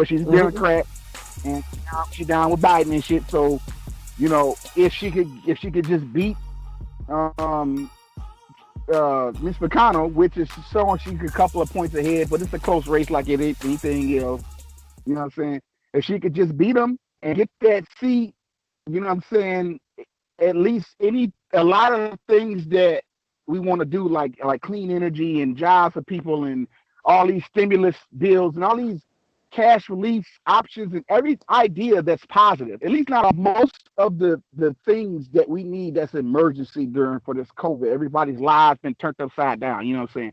but she's a Democrat, and she down with Biden and shit. So, if she could just beat um Miss McConnell, which is showing she's a couple of points ahead, but it's a close race like it is anything else. You know what I'm saying? If she could just beat them and get that seat, you know what I'm saying? At least a lot of things that we want to do, like clean energy and jobs for people and all these stimulus bills and all these cash relief options and every idea that's positive. At least not most of the things that we need that's emergency during for this COVID. Everybody's lives been turned upside down. You know what I'm saying?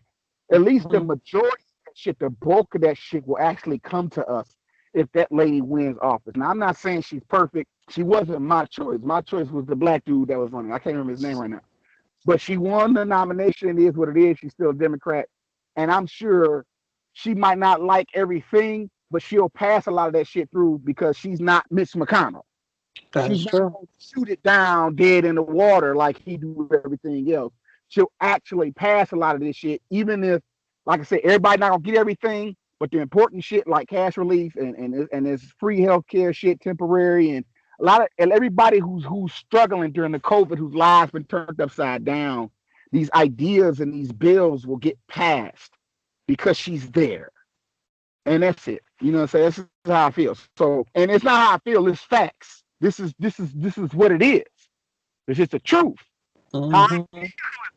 At least the majority of that shit, the bulk of that shit will actually come to us if that lady wins office. Now I'm not saying she's perfect. She wasn't my choice. My choice was the black dude that was running. I can't remember his name right now. But she won the nomination. It is what it is. She's still a Democrat. And I'm sure she might not like everything, but she'll pass a lot of that shit through because she's not Mitch McConnell. She's not going to shoot it down dead in the water like he do with everything else. She'll actually pass a lot of this shit, even if, like I said, everybody not going to get everything, but the important shit like cash relief and this free healthcare shit, temporary, and everybody who's struggling during the COVID, whose lives been turned upside down, these ideas and these bills will get passed because she's there. And that's it. You know what I'm saying? This is how I feel. So, and it's not how I feel, it's facts. This is what it is. It's just the truth. How I feel is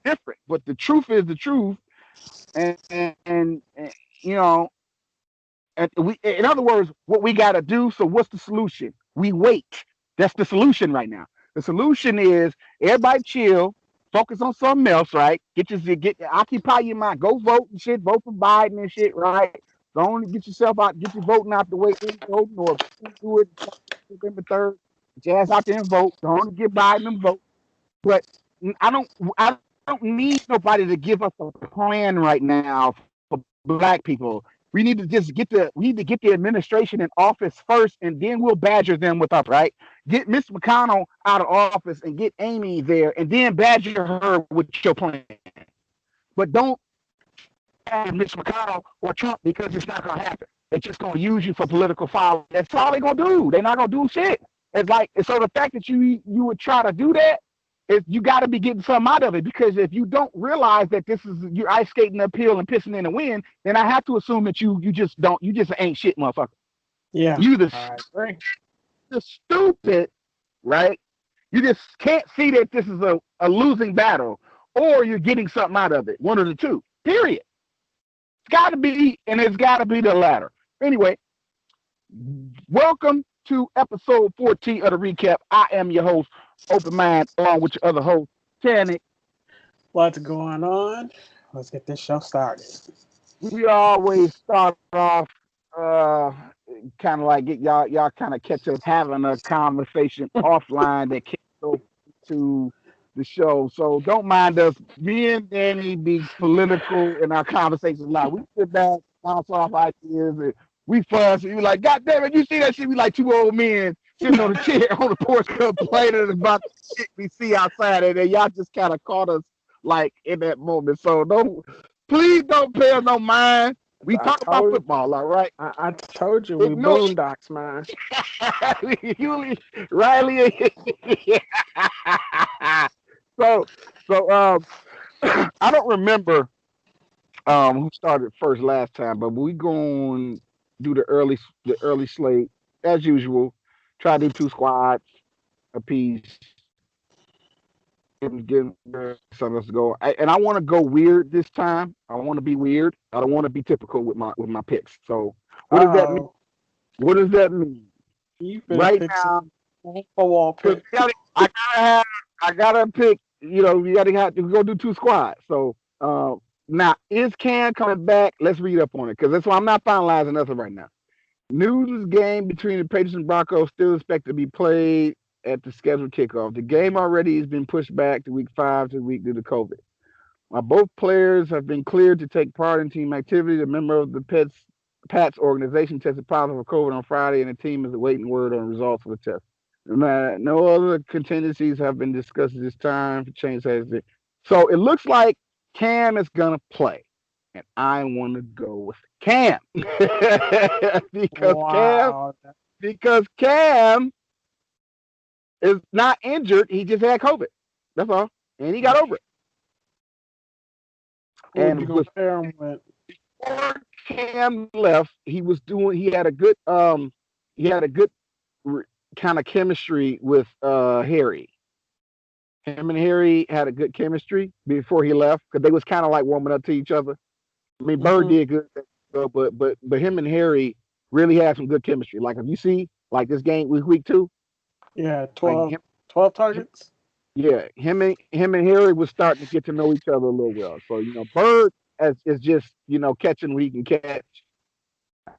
different, but the truth is the truth. And you know, and in other words, what we got to do. So, what's the solution? We wait. That's the solution right now. The solution is everybody chill, focus on something else, right? Occupy your mind. Go vote and shit. Vote for Biden and shit, right? Go on and get yourself out, get your voting out the way. Voting, or do it November 3rd. Get your ass out there and vote. Go on and get Biden and vote. But I don't I don't need nobody to give us a plan right now for black people. We need to get the administration in office first, and then we'll badger them with us, right? Get Miss McConnell out of office and get Amy there, and then badger her with your plan. But don't have Mitch McConnell or Trump because it's not gonna happen. They're just gonna use you for political foul. That's all they're gonna do. They're not gonna do shit. So the fact that you would try to do that is you got to be getting something out of it, because if you don't realize that you're ice skating uphill and pissing in the wind, then I have to assume that you just ain't shit, motherfucker. Yeah, You the stupid, right? You just can't see that this is a losing battle, or you're getting something out of it. One of the two. Period. It's got to be, and it's got to be the latter. Anyway, welcome to episode 14 of the recap. I am your host, Open Mind, along with your other host, Tannic. What's going on? Let's get this show started. We always start off kind of like y'all kind of catch us having a conversation offline that can't go to the show. So don't mind us. Me and Danny be political in our conversations a lot. We sit back, bounce off ideas, and we fuss. And you like, God damn it, you see that shit? We like two old men sitting on the chair on the porch complaining about the shit we see outside, and then y'all just kind of caught us like in that moment. So please don't pay us no mind. We talk about football, all right? I told you we boondocks, man. Riley. so I don't remember who started first last time, but we going to do the early slate as usual. Try to do 2 squads apiece. Get some of us go, and I want to go weird this time. I want to be weird. I don't want to be typical with my picks. So what does that mean? What does that mean? Right now, I gotta pick. You know, you gotta have to go do 2 squads. So now is Cam coming back? Let's read up on it, because that's why I'm not finalizing nothing right now. News game between the Patriots and Broncos still expected to be played at the scheduled kickoff. The game already has been pushed back to week 5 due to COVID. While both players have been cleared to take part in team activity, the member of the Pats organization tested positive for COVID on Friday, and the team is awaiting word on results of the test. No other contingencies have been discussed at this time for change. So it looks like Cam is gonna play, and I want to go with Cam. because Cam Wow. because Cam is not injured. He just had COVID. That's all. And he got over it. Who would you And compare him with? before Cam left, he had a good kind of chemistry with Harry. Him and Harry had a good chemistry before he left because they was kind of like warming up to each other. I mean, Bird Mm-hmm. did good, but him and Harry really had some good chemistry. Like if you see like this game week 2, Yeah, like 12 targets. yeah, him and Harry was starting to get to know each other a little well. So Bird is just catching what he can catch.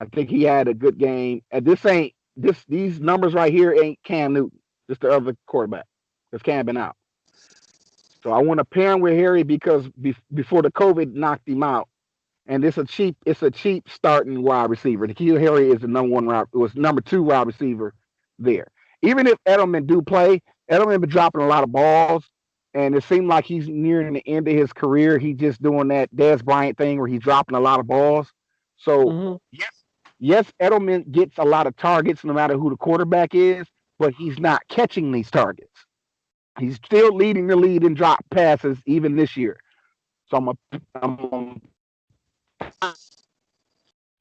I think he had a good game. And these numbers right here ain't Cam Newton, just the other quarterback. Because Cam been out. So I want to pair him with Harry because before the COVID knocked him out, and it's a cheap starting wide receiver. N'Keal Harry is the number 2 wide receiver there. Even if Edelman do play, Edelman been dropping a lot of balls, and it seemed like he's nearing the end of his career. He's just doing that Dez Bryant thing where he's dropping a lot of balls. So Mm-hmm. yes, Edelman gets a lot of targets no matter who the quarterback is, but he's not catching these targets. He's still leading the lead in drop passes even this year. So I'm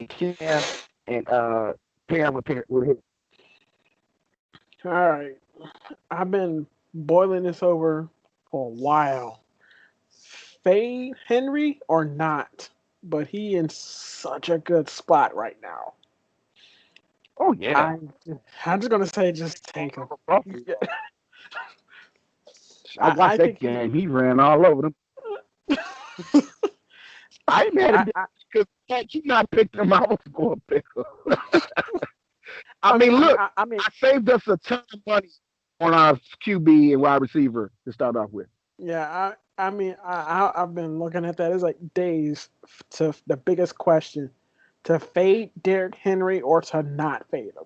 Cam and pair with him. All right. I've been boiling this over for a while. Fade Henry or not? But he in such a good spot right now. Oh yeah, I'm just gonna say just take him. I watched I that think he. game. He ran all over them. I ain't mad I, at him I, because had you not picked him, I was going to pick him. I I mean, mean, look, I mean, I saved us a ton of money on our QB and wide receiver to start off with. yeah. I've been looking at that. It's like days to the biggest question: to fade Derrick Henry or to not fade him.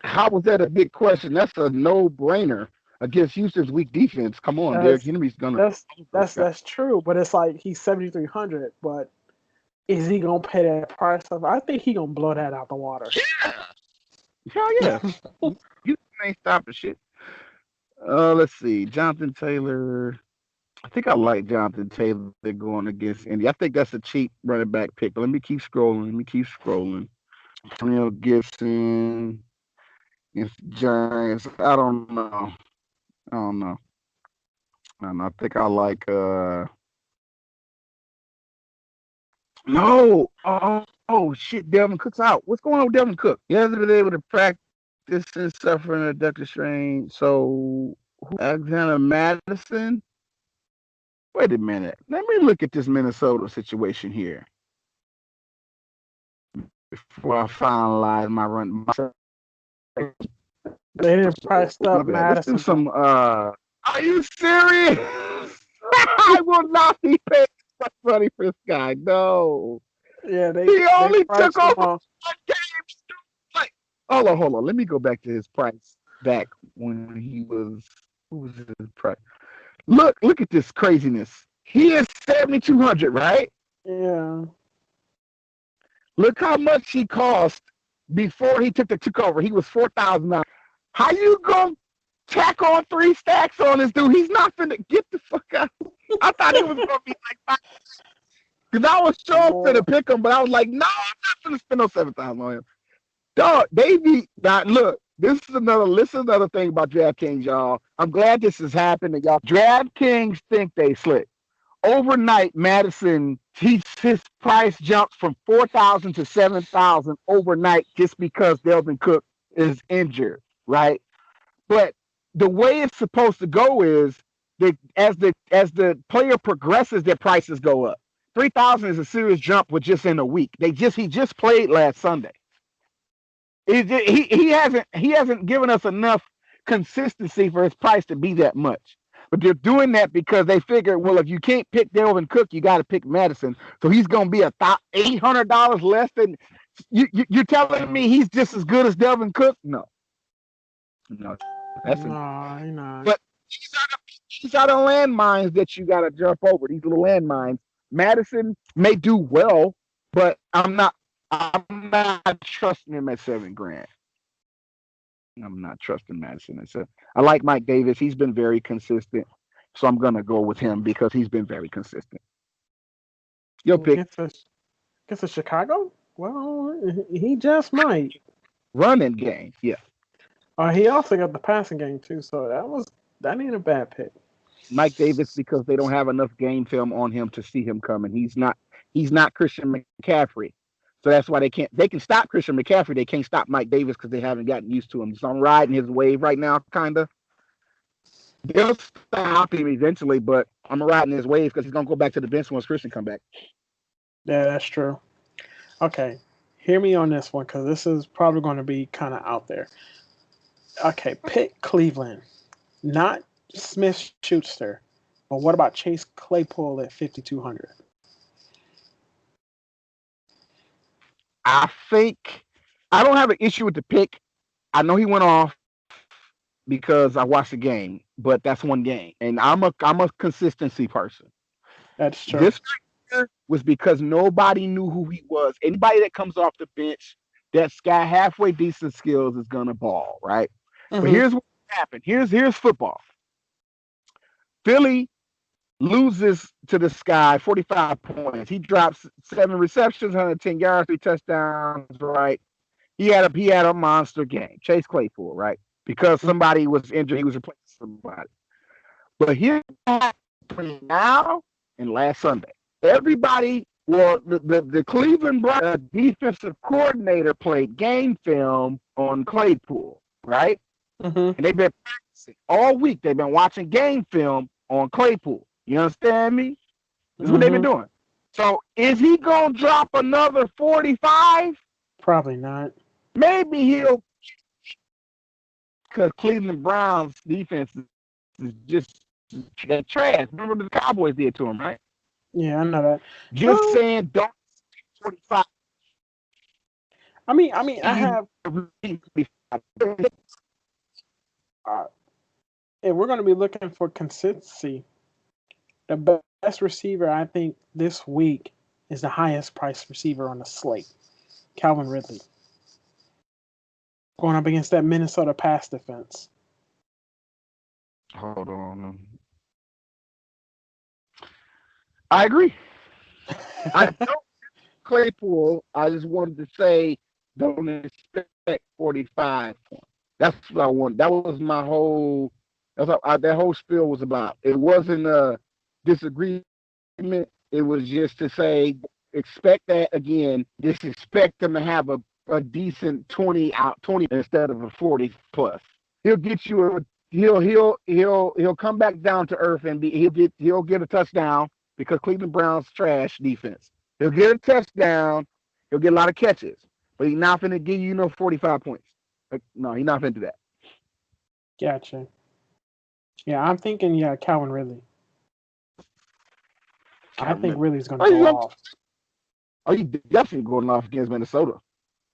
How was that a big question? That's a no-brainer against Houston's weak defense. Come on, Derrick That's Henry's gonna. that's that's true, but it's like he's 7,300. But is he gonna pay that price? I think he gonna blow that out the water. Yeah, hell yeah. You ain't stopping shit. Let's see, Jonathan Taylor. I think I like Jonathan Taylor going against Indy. I think that's a cheap running back pick. But let me keep scrolling. Antonio Gibson against Giants. I don't know. I don't know. I don't know. I think I like no. Oh shit, Delvin Cook's out. What's going on with Delvin Cook? Yesterday with a practice and suffering a ductal strain. So Alexander Madison. Wait a minute. Let me look at this Minnesota situation here before I finalize my run. They didn't price up My bad. Let's do Madison. some. Are you serious? I will not be paying much money for this guy. No. Yeah, He they only priced took him over off. one game. Like, hold on. Let me go back to his price back when he was. Who was his price? Look at this craziness. He is 7,200, right? Yeah. Look how much he cost before he took over. He was 4,000. How you gonna tack on 3 stacks on this dude? He's not finna get the fuck out. I thought it was gonna be like 5. Because I was sure finna pick him, but I was like, no, I'm not finna spend no 7,000 on him. Dog, they be now. Look, this is another thing about DraftKings, y'all. I'm glad this has happened to y'all. DraftKings think they slick. Overnight, Madison, his price jumps from 4,000 to 7,000 overnight just because Delvin Cook is injured, right? But the way it's supposed to go is that as the player progresses, their prices go up. 3,000 is a serious jump with just in a week. He just played last Sunday. He hasn't given us enough consistency for his price to be that much. But they're doing that because they figure, well, if you can't pick Delvin Cook, you got to pick Madison. So he's going to be $800 less than you're telling me he's just as good as Delvin Cook? No, that's No. But these are the landmines that you got to jump over. These little landmines. Madison may do well, but I'm not I'm not trusting him at $7 grand. I'm not trusting Madison. I like Mike Davis. He's been very consistent. So I'm gonna go with him because he's been very consistent. Your pick. Against the Chicago? Well, he just might. Running game. Yeah. He also got the passing game too, so that ain't a bad pick. Mike Davis because they don't have enough game film on him to see him coming. He's not Christian McCaffrey. So that's why they can stop Christian McCaffrey. They can't stop Mike Davis because they haven't gotten used to him. So I'm riding his wave right now, kinda. They'll stop him eventually, but I'm riding his wave because he's gonna go back to the bench once Christian come back. Yeah, that's true. Okay, hear me on this one because this is probably going to be kind of out there. Okay, pick Cleveland, not Smith Schuster, but what about Chase Claypool at 5,200? I think I don't have an issue with the pick. I know he went off because I watched the game, but that's one game, and I'm a consistency person. That's true. This was because nobody knew who he was. Anybody that comes off the bench that's got halfway decent skills is gonna ball, right? But here's what happened. Here's football. Philly loses to the sky 45 points. He drops 7 receptions, 110 yards, 3 touchdowns, right? He had a monster game. Chase Claypool, right? Because somebody was injured, he was replacing somebody. But here's between now and last Sunday. Everybody, well, the Cleveland Browns defensive coordinator played game film on Claypool, right? And they've been practicing all week. They've been watching game film on Claypool. You understand me? This is what they've been doing. So is he going to drop another 45? Probably not. Maybe he'll, because Cleveland Browns defense is just trash. Remember what the Cowboys did to him, right? Yeah, I know that. Just saying, don't 45. I mean, I have. If we're going to be looking for consistency, the best receiver I think this week is the highest priced receiver on the slate, Calvin Ridley, going up against that Minnesota pass defense. Hold on. I agree. I don't Claypool. I just wanted to say, don't expect 45 points. That's what I want. That was my whole. That's what that whole spiel was about. It wasn't a disagreement. It was just to say, expect that again. Just expect them to have a decent 20 instead of a 40 plus. He'll get you he'll come back down to earth and he'll get a touchdown because Cleveland Browns trash defense. He'll get a touchdown. He'll get a lot of catches, but he's not going to give you 45 points. No, he's not going to do that. Gotcha. Yeah, I'm thinking, Calvin Ridley. I think Ridley's going to go off. Oh, you definitely going off against Minnesota.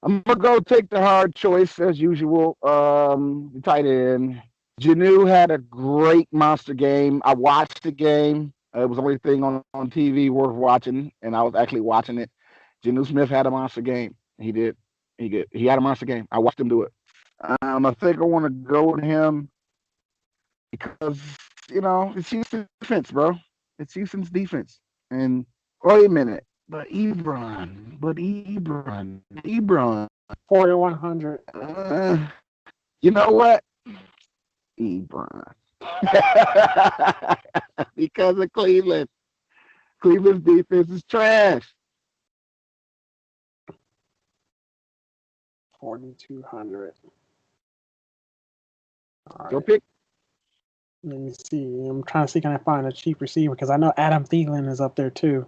I'm going to go take the hard choice as usual. The tight end. Janu had a great monster game. I watched the game. It was the only thing on TV worth watching, and I was actually watching it. Janu Smith had a monster game. He did. He had a monster game. I watched him do it. I think I want to go with him because, it's Houston's defense, bro. It's Houston's defense. And wait a minute. But Ebron. 4,100. You know what? Ebron. Because of Cleveland. Cleveland's defense is trash. 4,200. Go pick. Let me see. I'm trying to see, can I find a cheap receiver? Because I know Adam Thielen is up there too.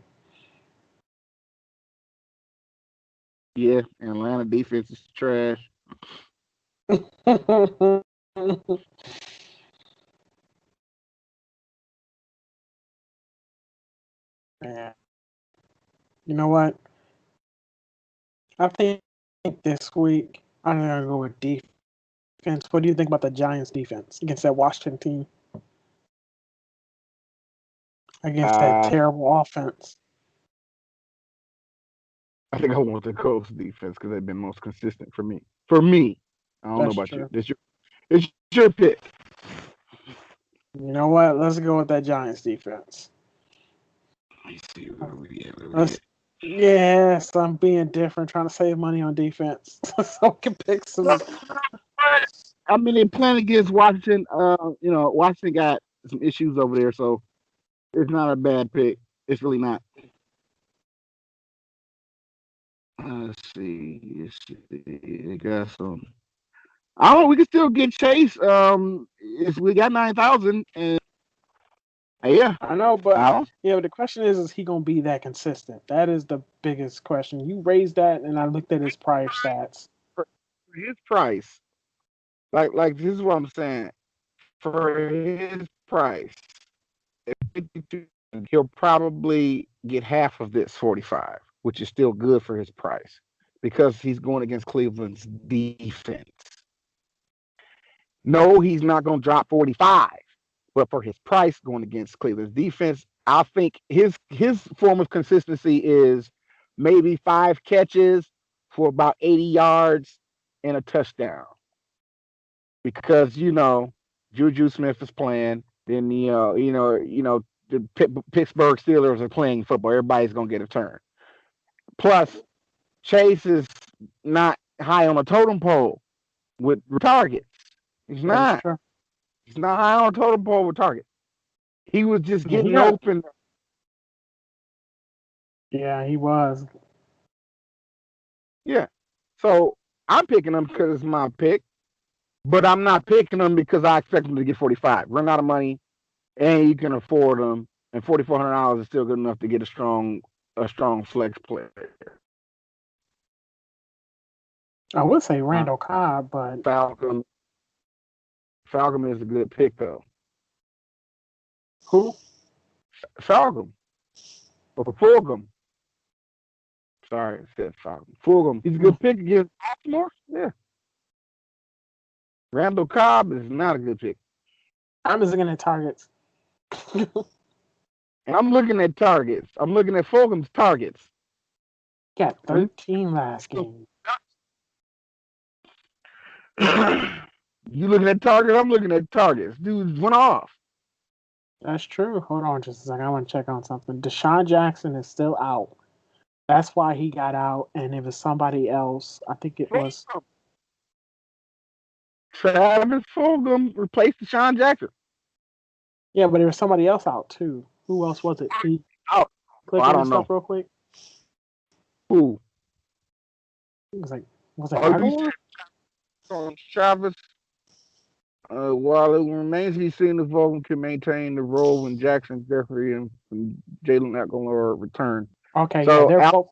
Yeah, Atlanta defense is trash. Yeah. You know what? I think this week I'm going to go with defense. What do you think about the Giants defense against that Washington team? Against that terrible offense. I think I want the Colts defense because they've been most consistent for me. For me, I don't know That's about you. true. It's your pick. You know what? Let's go with that Giants defense. Let me see where we at. Where we Let's. at. Yes, I'm being different, trying to save money on defense, so I can pick some. I mean, they're playing against Washington. Washington got some issues over there, so it's not a bad pick. It's really not. Let's see. Let's see. They got some. I don't know. We can still get Chase. We got 9,000, and yeah, I know, but I don't. yeah, but the question is he gonna be that consistent? That is the biggest question. You raised that, and I looked at his prior stats. For his price, like this is what I'm saying. For his price, at 52, he'll probably get half of this 45, which is still good for his price because he's going against Cleveland's defense. No, he's not going to drop 45, but for his price going against Cleveland's defense, I think his form of consistency is maybe 5 catches for about 80 yards and a touchdown because Juju Smith is playing. Then the Pittsburgh Steelers are playing football. Everybody's gonna get a turn. Plus, Chase is not high on a totem pole with targets. He's That is not. true. He's not high on a totem pole with targets. He was just getting Yeah, open. yeah, he was. Yeah. So I'm picking him because it's my pick, but I'm not picking him because I expect him to get 45. Run out of money, and you can afford them, and $4,400 is still good enough to get a strong flex player. I would say Uh, Randall Cobb, but Falcon Falcon is a good pick though. who? Falcon or Fulgham. Sorry, I said Falcon. Fulgham. He's a good pick against Baltimore. Yeah. Randall Cobb is not a good pick. I'm just looking at targets. And I'm looking at targets. I'm looking at Fulgham's targets. Got 13 last game. You looking at targets? I'm looking at targets. Dude went off. That's true. Hold on just a second. I want to check on something. Deshaun Jackson is still out. That's why he got out. And it was somebody else. I think it was. Travis Fulgham replaced Deshaun Jackson. Yeah, but there was somebody else out too. Who else was it? Can you Oh, click I on the don't know. stuff real quick? Who? It was it Aguilar? Travis. While it remains to be seen if Fulgham can maintain the role when Jackson, Jeffrey, and Jalen Aguilar return. Okay, yeah, So they're both.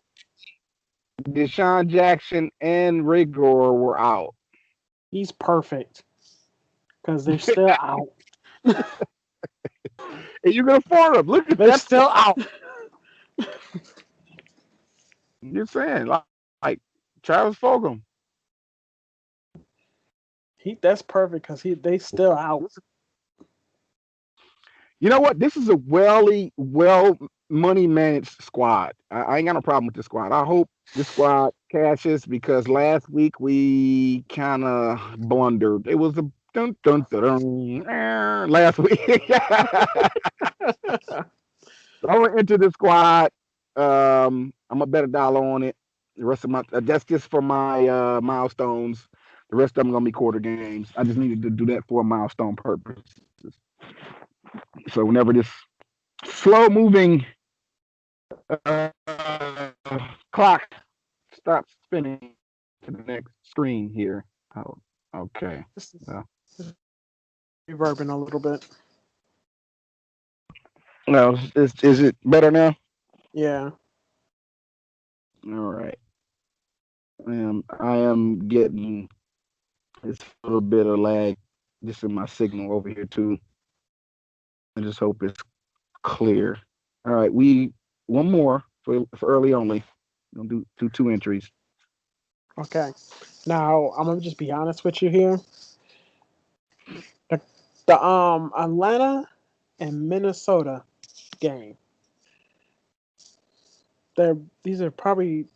Deshaun Jackson and Rigor were out. He's perfect because they're still out. And you can afford them. Look at They're that. still out. You're saying like Travis Fulgham. That's perfect because they still out. You know what? This is a well money managed squad. I ain't got no problem with this squad. I hope this squad cashes because last week we kind of blundered. It was a dun dun dun, dun last week. So I went into the squad. I'm gonna bet $1 on it. The rest of my that's just for my milestones. The rest of them gonna be quarter games. I just needed to do that for milestone purposes. So whenever this slow moving uh, clock stops spinning to the next screen here. Oh, okay. This is Well, reverbing a little bit. no, is it better now? Yeah. All right. I am getting it's a little bit of lag just in my signal over here too. I just hope it's clear. All right, we one more for early only. We'll do two entries. Okay. Now I'm gonna just be honest with you here. The Atlanta and Minnesota game. These are probably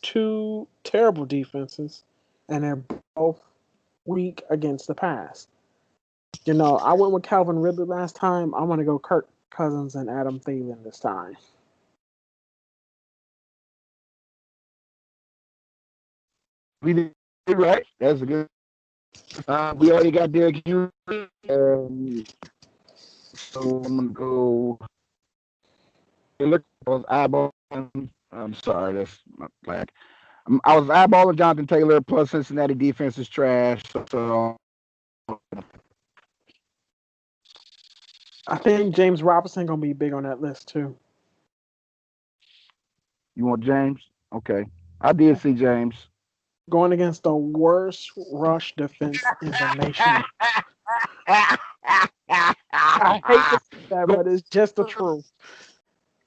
two terrible defenses, and they're both weak against the pass. I went with Calvin Ridley last time. I want to go Kirk Cousins and Adam Thielen this time. We did right. That's a good. We already got Derrick Henry. So I'm gonna go. Look, I was eyeballing. I'm sorry, that's not black. I was eyeballing Jonathan Taylor. Plus, Cincinnati defense is trash. So I think James Robinson gonna be big on that list too. You want James? Okay, I did see James going against the worst rush defense in the nation. I hate to say that, but it's just the truth.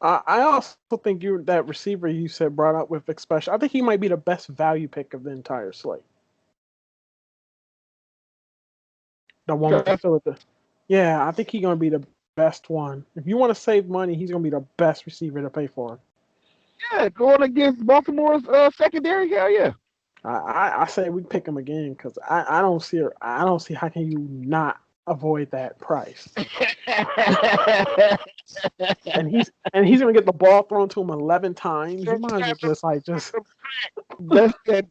I also think that receiver you said brought up with special. I think he might be the best value pick of the entire slate. The one with Philadelphia. Yeah, I think he's gonna be the best one. If you want to save money, he's gonna be the best receiver to pay for. Yeah, going against Baltimore's secondary, hell yeah. I say we pick him again because I don't see how can you not avoid that price. and he's gonna get the ball thrown to him 11 times. You might as well just that's that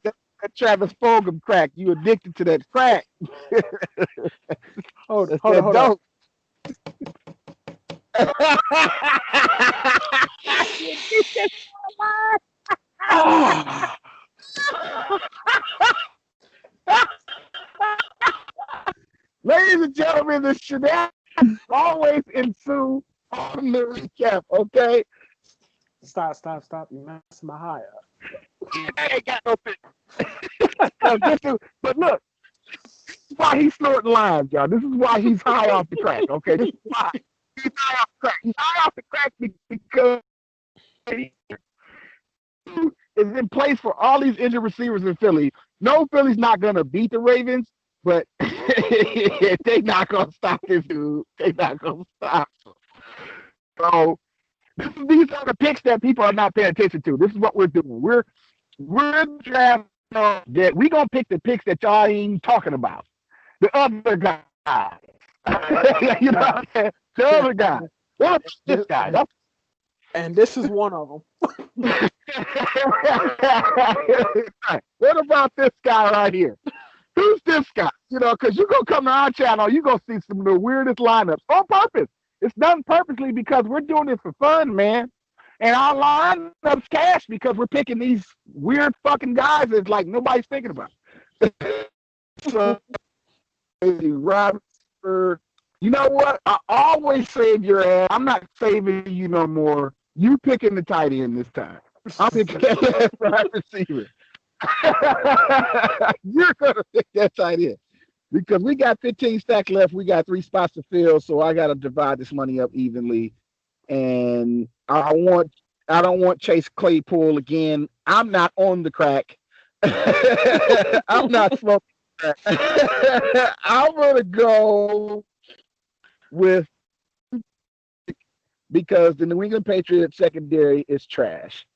Travis Fulgham crack. You addicted to that crack. hold on. Ladies and gentlemen, the shenanigans always ensue on the recap, okay? Stop. You messing my high up. I ain't got no fit. But look, this is why he's snorting lines, y'all. This is why he's high off the crack, okay? This is why he's high off the crack. He's high off the crack because he is in place for all these injured receivers in Philly. No, Philly's not going to beat the Ravens, but they're not going to stop this dude. They're not going to stop him. So these are the picks that people are not paying attention to. This is what we're doing. We're drafting that we're going to pick the picks that y'all ain't talking about. The other guy. You know what I'm saying? The other guy. What's this guy? And this is one of them. What about this guy right here? Who's this guy? Because you're going to come to our channel, you're going to see some of the weirdest lineups on purpose. It's done purposely because we're doing it for fun, man. And our lineup's cash because we're picking these weird fucking guys that like nobody's thinking about. So, Robert, you know what? I always save your ass. I'm not saving you no more. You picking the tight end this time. I'm picking that wide receiver. You're gonna pick that tight end because we got 15 stacks left. We got 3 spots to fill, so I got to divide this money up evenly. And I don't want Chase Claypool again. I'm not on the crack. I'm not smoking crack. I'm gonna go with. Because the New England Patriots secondary is trash.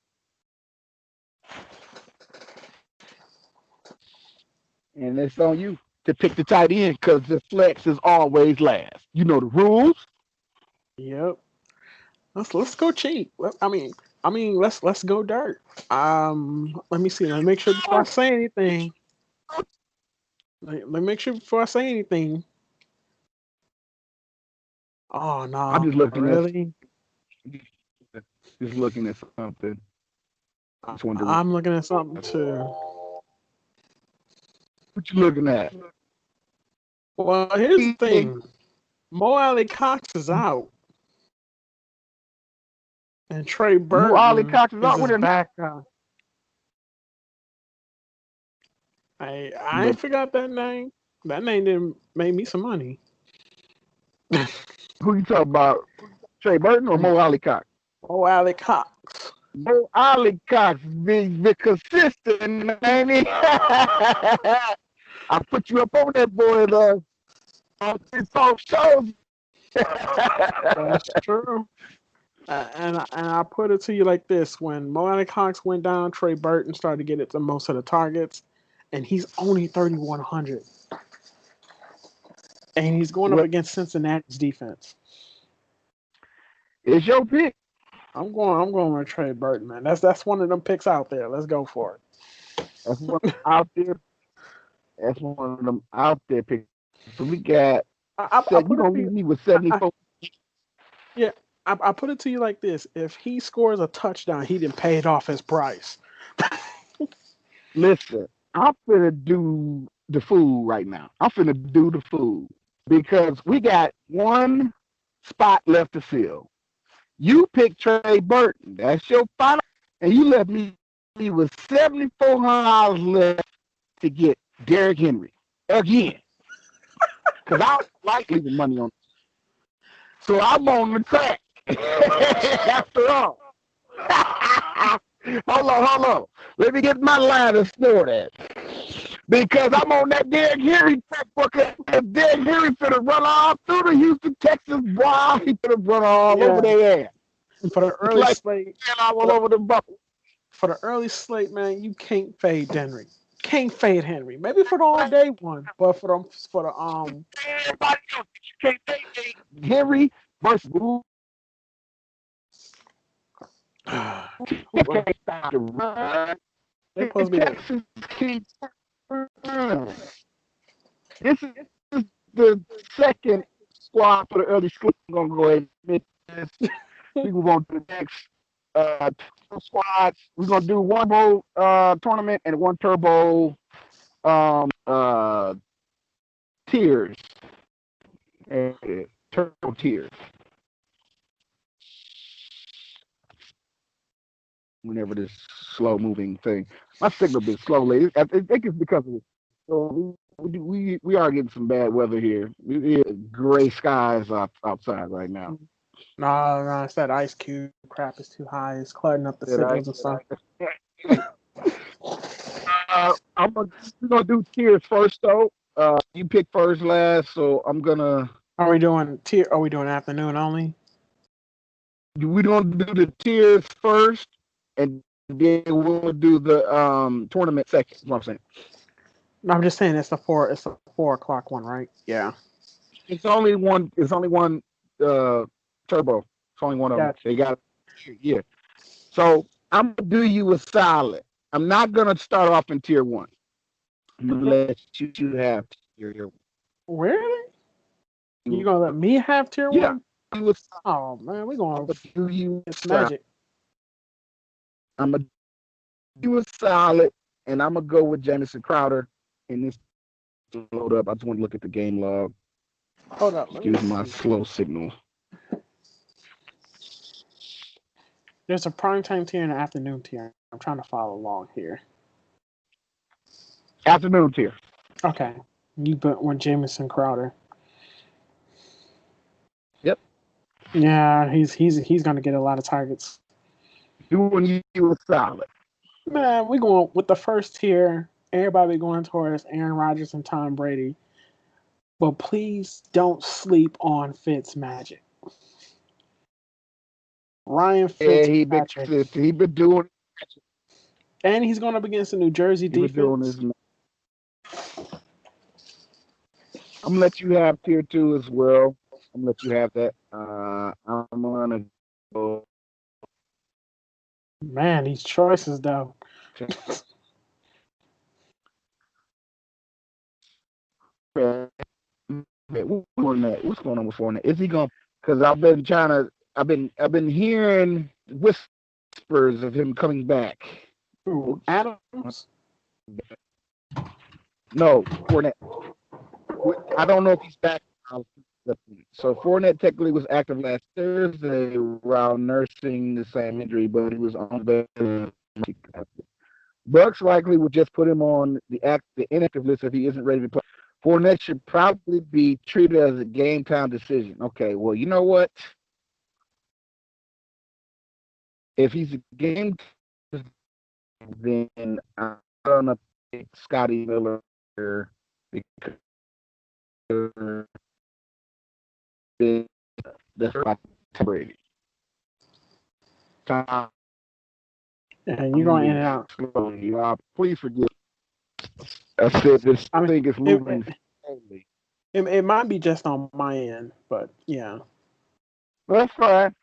And it's on you to pick the tight end because the flex is always last. You know the rules. Yep. Let's go cheap. I mean, let's go dirt. Let me see. Let me make sure before I say anything. Let me make sure before I say anything. Oh no! I'm just looking really. Just looking at something. I'm looking at something too. What you looking at? Well, here's the thing. Mo Alie-Cox is out. And Trey Burton Mo Alie-Cox is out with him. Back. I ain't forgot that name. That name didn't make me some money. Who you talking about? Trey Burton or Mo Alie-Cox? Mo Alie-Cox. Mo Alie-Cox, the consistent, ain't he? I put you up on that boy on 3 shows. That's true. And I put it to you like this: when Mo Cox went down, Trey Burton started to get it the most of the targets, and he's only 3,100, and he's going up What against Cincinnati's defense. is your pick? I'm going with Trey Burton, man. That's one of them picks out there. Let's go for That's one out there. That's one of them out there picks. So we got I said you put it gonna to you. leave me with I, 74. yeah, I put it to you like this: if he scores a touchdown, he didn't pay it off his price. Listen, I'm finna do the food right now. I'm finna do the food because we got one spot left to fill. You picked Trey Burton. That's your final, and you left me with $7,400 left to get Derrick Henry again. Because I don't like leaving money on. So I'm on the track. After all. Hold on. Let me get my line to snort at. Because I'm on that Derrick Henry checkbook. And Derrick Henry finna run all through the Houston, Texas. Wow, he finna run all over Yeah, their ass. for the It's early like slate, all for the, over the buckle. for the early slate, man, you can't fade Henry. Can't fade Henry. Maybe for the all day one, but for the Everybody else, you can't say Henry versus who who can't stop the run. they supposed to be the Texas can't stop the run. This is the second squad for the early school. I'm gonna go ahead and admit this. We move on to the next squads. We're gonna do one bowl tournament and one turbo tiers. Turbo tiers. Whenever this slow moving thing. My signal been slowly. I think it's because of it. So we are getting some bad weather here. Gray skies outside right now. no, it's that ice cube crap is too high. It's cluttering up the signals and stuff. We're gonna do tiers first though. You pick first, last, so I'm gonna. Are we doing tier? Are we doing afternoon only? We're gonna do the tiers first, and then we'll do the tournament second. That's what I'm saying. No, I'm just saying it's the 4 o'clock one, right? Yeah. It's only one. It's only one turbo. It's only one of them. Gotcha. They got yeah. So I'm gonna do you a solid. I'm not gonna start off in tier one. I'm gonna let you have tier. Really? You gonna let me have tier Yeah. one? Oh man, we I'm gonna gonna do you it's solid. magic. I'm gonna do you a solid, and I'm gonna go with Jamison Crowder in this load up. I just want to look at the game log. Hold up, let me Excuse my see. slow signal. There's a prime time tier and an afternoon tier. I'm trying to follow along here. Afternoon tier. Okay. You put one Jamison Crowder. Yep. Yeah, he's gonna get a lot of targets. Doing you a solid. Man, we going with the first tier. Everybody going towards Aaron Rodgers and Tom Brady. But please don't sleep on Fitzmagic. Ryan Yeah, Fitzpatrick. he been doing And he's going up against the New Jersey he been doing defense. his. I'm gonna let you have tier two as well. I'm gonna let you have that. I'm gonna go. Man, these choices though. What's going on with Fournette? Is he going? Because I've been trying to. I've been hearing whispers of him coming back. Ooh, Adams. No, Fournette. I don't know if he's back. So Fournette technically was active last Thursday while nursing the same injury, but he was on the Bucks likely would just put him on the inactive list if he isn't ready to play. Fournette should probably be treated as a game time decision. Okay, well, you know what? If he's a game, then I'm gonna pick Scotty Miller because that's Brady. time. And you're gonna end it out. Slowly. Please forgive. I said this I mean, thing is it, moving it, slowly. it might be just on my end, but yeah. Well, that's fine.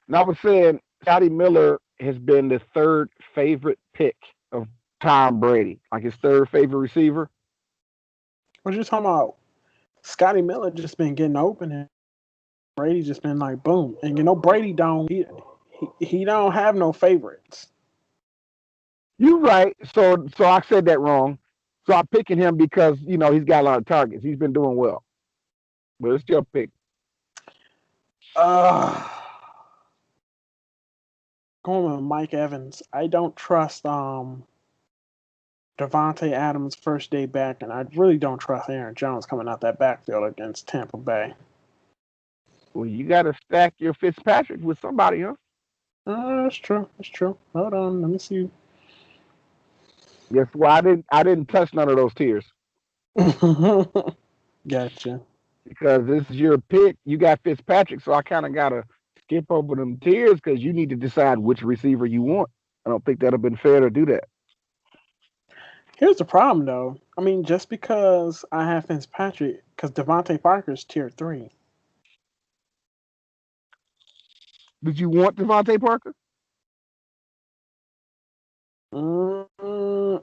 And I was saying, Scotty Miller has been the third favorite pick of Tom Brady, like his third favorite receiver. What you talking about? Scotty Miller just been getting open, and Brady just been like boom. And Brady don't he don't have no favorites. You're right. So I said that wrong. So I'm picking him because he's got a lot of targets. He's been doing well, but it's your pick. Uh Going with Mike Evans. I don't trust Devontae Adams first day back, and I really don't trust Aaron Jones coming out that backfield against Tampa Bay. Well, you got to stack your Fitzpatrick with somebody, huh? That's true. That's true. Hold on, let me see. Guess why I didn't touch none of those tiers Gotcha. because this is your pick. You got Fitzpatrick, so I kind of gotta skip over them tiers because you need to decide which receiver you want. I don't think that'd have been fair to do that. Here's the problem, though. I mean, just because I have Fitzpatrick, because Devontae Parker's tier 3. Did you want Devontae Parker?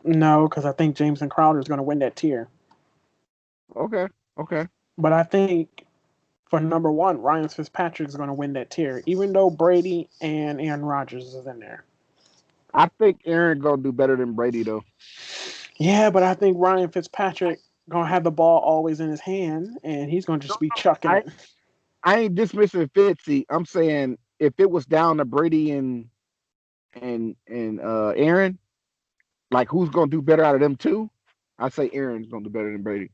No, because I think Jameson Crowder is going to win that tier. Okay, okay. But I think for number 1, Ryan Fitzpatrick is going to win that tier, even though Brady and Aaron Rodgers is in there. I think Aaron gonna do better than Brady though. Yeah, but I think Ryan Fitzpatrick gonna have the ball always in his hand, and he's gonna just be chucking it. I ain't dismissing Fitzy. I'm saying if it was down to Brady and Aaron, like who's gonna do better out of them two? I say Aaron's gonna do better than Brady.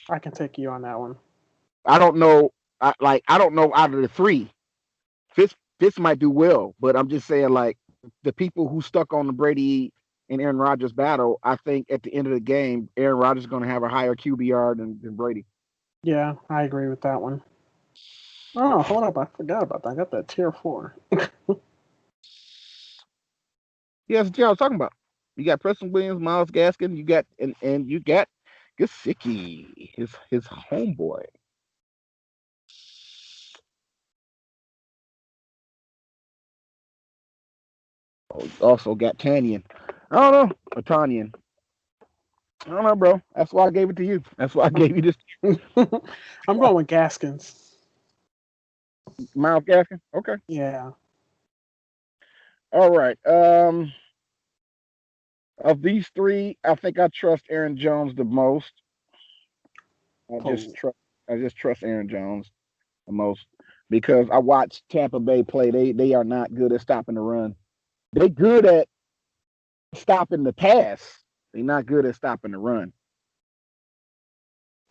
I can take you on that one. I don't know. I don't know out of the three. Fitz might do well, but I'm just saying like the people who stuck on the Brady and Aaron Rodgers battle. I think at the end of the game, Aaron Rodgers is gonna have a higher QBR than Brady. Yeah, I agree with that one. Oh, hold up, I forgot about that. I got that tier 4. Yeah, that's what I was talking about. You got Preston Williams, Myles Gaskin. You got and you got Gesicki, his homeboy. Oh, you also got Tanyan. I don't know, or Tanyan. I don't know, bro. That's why I gave it to you. That's why I gave you this. I'm going with Gaskins. Myles Gaskin. Okay. Yeah. All right. Of these three, I think I trust Aaron Jones the most. I just Oh, trust. I just trust Aaron Jones the most because I watched Tampa Bay play. They are not good at stopping the run. They good at stopping the pass. They're not good at stopping the run.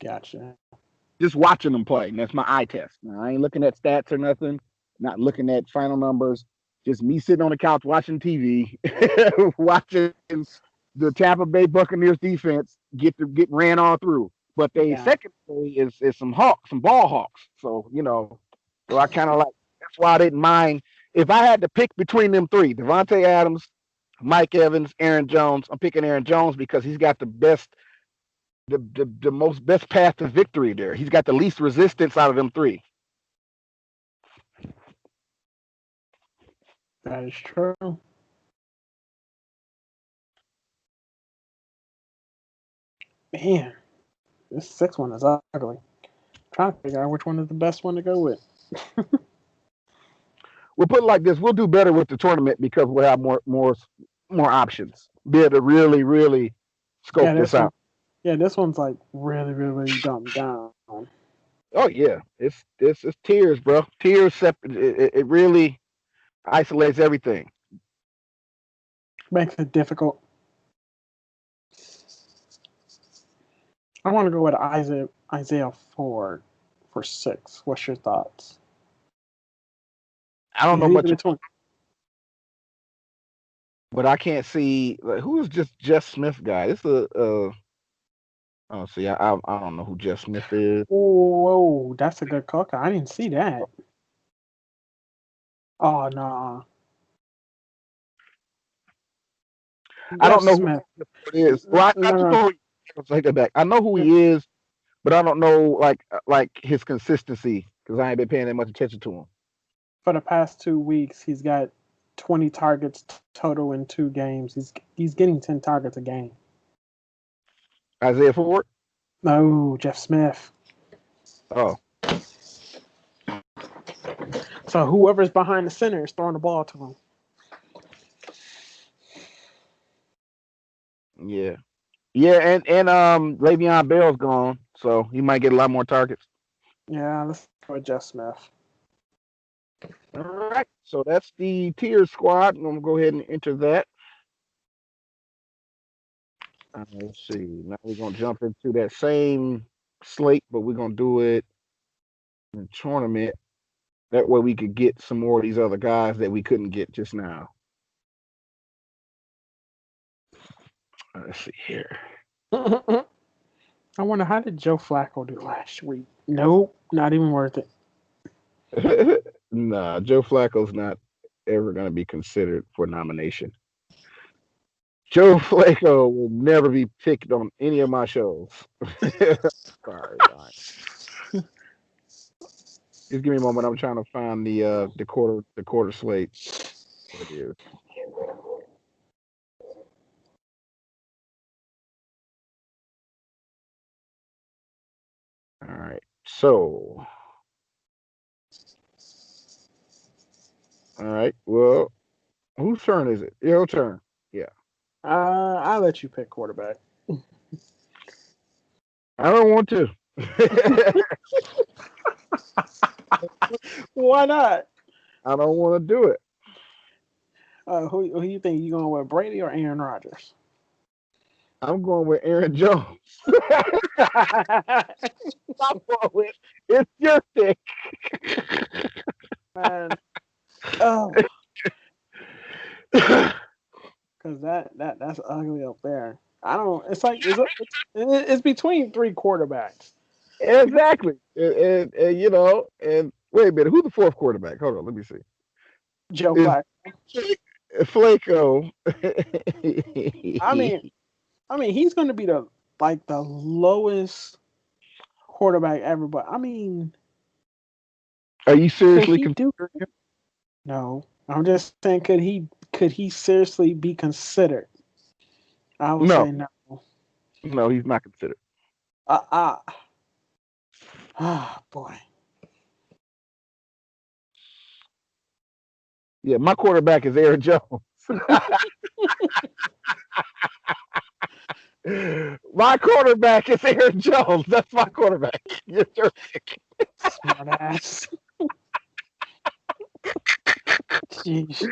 gotcha. Just watching them play. And that's my eye test. Now, I ain't looking at stats or nothing. Not looking at final numbers. Just me sitting on the couch watching TV, watching the Tampa Bay Buccaneers defense get ran all through. But they Yeah. secondary is some ball hawks. So so I kind of like that's why I didn't mind if I had to pick between them three: Devontae Adams, Mike Evans, Aaron Jones. I'm picking Aaron Jones because he's got the best, the most best path to victory there. He's got the least resistance out of them three. That is true. Man, this 6th one is ugly. I'm trying to figure out which one is the best one to go with. We'll put it like this: we'll do better with the tournament because we'll have more options. Be able to really Yeah, scope this out. this one's like really dumbed down. Oh yeah, it's tiers, bro. Tiers separate. It really isolates everything. Makes it difficult. I want to go with Isaiah Ford for 6. What's your thoughts? I don't know He's much, between. but I can't see who is just Jeff Smith guy. This is a oh, see, I don't know who Jeff Smith is. Whoa, that's a good cook. I didn't see that. Oh no, I Jeff don't know who Smith. it is. Well, I No, just no. know I'll take that back. I know who he is, but I don't know like his consistency because I ain't been paying that much attention to him. For the past 2 weeks, he's got 20 targets total in 2 games. He's getting 10 targets a game. Isaiah Ford. No, Jeff Smith. Oh, So whoever's behind the center is throwing the ball to him. yeah, yeah, and Le'Veon Bell's gone, so he might get a lot more targets. Yeah, let's go with Jeff Smith. All right, so that's the tier squad. I'm gonna go ahead and enter that. Let's see. Now we're gonna jump into that same slate, but we're gonna do it in the tournament. That way we could get some more of these other guys that we couldn't get just now. Let's see here. I wonder, how did Joe Flacco do last week? Nope, not even worth it. Nah, Joe Flacco's not ever gonna be considered for nomination. Joe Flacco will never be picked on any of my shows. Sorry, Ryan. Just give me a moment. I'm trying to find the quarter slate. There it is. All right. So, all right. Well, whose turn is it? Your turn. Yeah. I'll let you pick quarterback. I don't want to. Why not? I don't want to do it. Who you think, you going with, Brady or Aaron Rodgers? I'm going with Aaron Jones. I'm going with it's your pick. Man, oh, because that's ugly up there. I don't. It's like it's between 3 quarterbacks. Exactly. And, and wait a minute, who's the fourth quarterback? Hold on, let me see. Joe Is Flacco. Flacco? I mean, he's going to be the lowest quarterback ever. But I mean, Are you could seriously he do? considering him? No, I'm just saying, could he seriously be considered? I would No, say no. no, he's not considered. Ah, boy. Yeah, my quarterback is Aaron Jones. My quarterback is Aaron Jones. That's my quarterback. Yes, sir. Smart ass. Jeez.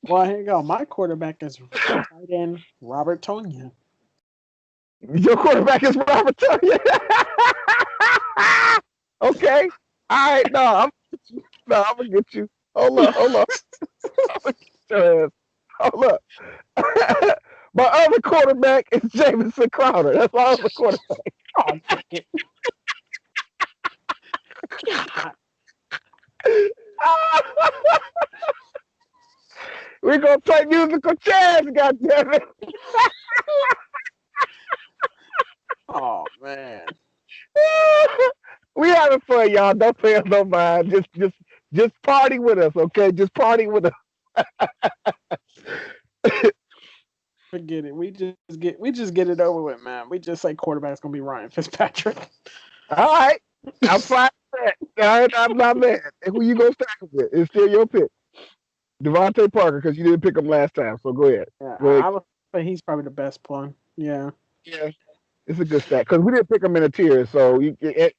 Well, here you go. My quarterback is tight end Robert Tonyan. Your quarterback is Robert Tonyan. Okay. All right. I'm gonna get you. Hold up. I'm gonna get your ass. Hold up. My other quarterback is Jamison Crowder. That's my other quarterback. Oh, dang it. God. We're gonna play musical chairs, goddammit. Oh, man. We having fun, y'all. Don't pay us no mind. Just party with us, okay? Just party with us. Forget it. We just get it over with, man. We just say quarterback's gonna be Ryan Fitzpatrick. All right. I'm fine with that. All right, I'm not mad. And who you gonna stack him with? It's still your pick. Devontae Parker, because you didn't pick him last time. So go ahead. Yeah, Go ahead. I would say he's probably the best one. Yeah. Yeah. It's a good stack. Because we didn't pick him in a tier. So